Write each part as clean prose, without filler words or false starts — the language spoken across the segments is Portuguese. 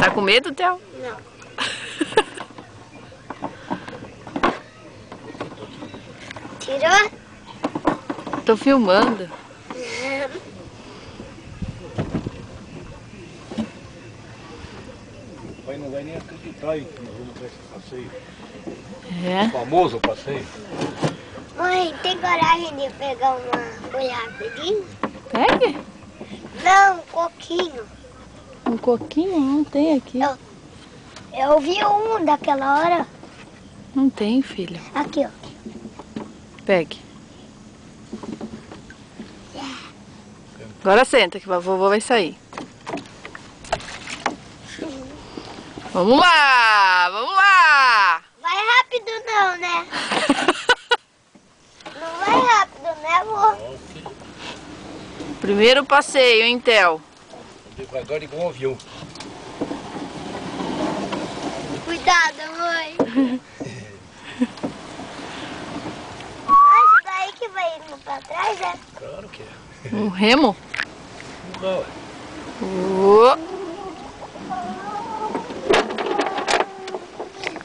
Tá com medo, Theo? Não. Tirou? Tô filmando. O pai não vai nem acreditar em que nós vamos para esse passeio. É? O famoso passeio. Mãe, tem coragem de pegar uma folha rapidinho? Pegue. Não, um coquinho. Um coquinho? Não tem aqui. Eu vi um daquela hora. Não tem, filho. Aqui, ó. Pegue. Agora senta que a vovó vai sair. Vamos lá! Vamos lá! Vai rápido não, né? Não vai rápido, né, amor? Primeiro passeio, hein, Theo? Devagar igual um avião. Cuidado, mãe. Isso daí que vai indo pra trás, né? Claro que é. Um remo? Não, é.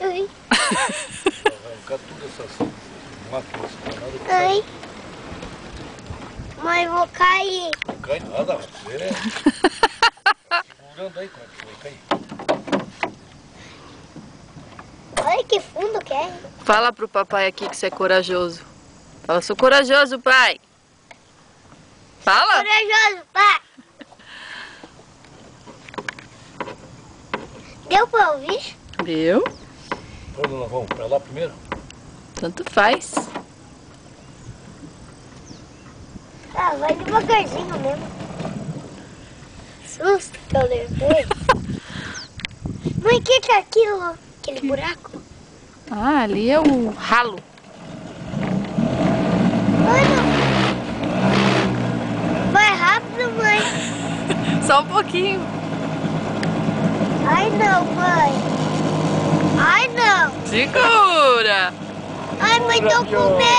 Ai. Vai arrancar todas essas máquinas espanadas. Ai. Mãe, vou cair. Não cai nada, você é. Segurando aí, como é que você vai cair? Olha que fundo que é. Fala pro papai aqui que você é corajoso. Fala, sou corajoso, pai. Fala. Corajoso, pai. Deu pra ouvir? Deu? Pra onde nós vamos? Pra lá primeiro? Tanto faz. Ah, vai devagarzinho mesmo. Susto que eu levei. Mãe, o que é aquilo? Aquele buraco? Ah, ali é o ralo. Mano! Vai rápido, mãe. Só um pouquinho. Ai, não, mãe. Ai, não. Segura. Ai, mãe, tô com medo.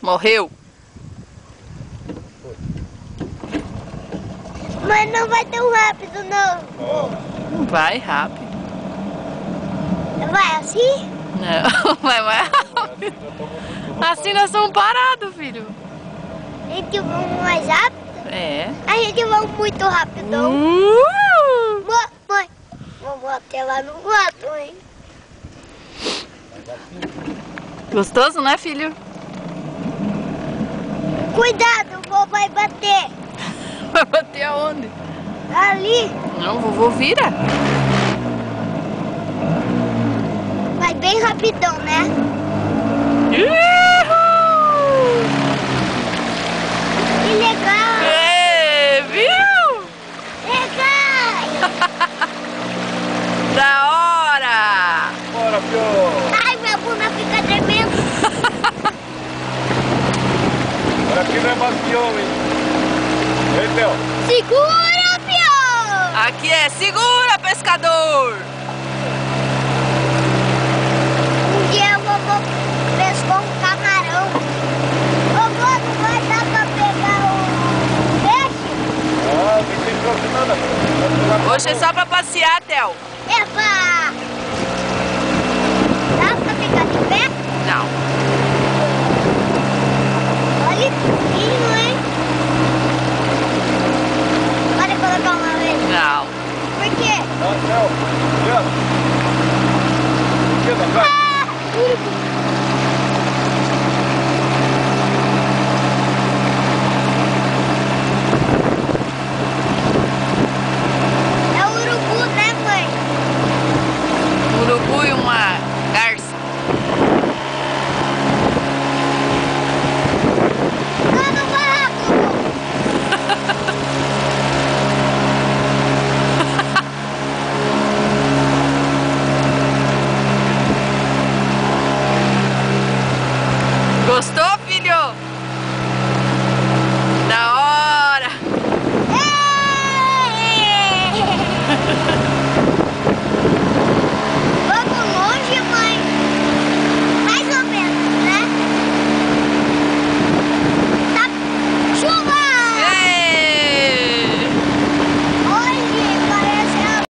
Morreu. Mas não vai tão rápido, não. Não vai rápido. Vai assim? Não, vai mais rápido. Assim nós estamos parados, filho. A gente vai mais rápido? É. A gente vai muito rápido. Mãe, vamos até lá no mato, hein? Gostoso, né, filho? Cuidado, o vô vai bater. Vai bater aonde? Ali. Não, vovô vira. Vai bem rapidão, né? Que legal. É, viu? Legal. Da hora. Bora, Pio! Ai, minha bunda fica tremendo. Agora aqui não é mais avião, hein? Ei, Theo! Segura, Pio. Aqui é segura, pescador. Um dia eu vou pescar um camarão. Ô, vô, não vai dar pra pegar o peixe? Ah, não tem trouxe nada. Hoje é só pra passear, Theo.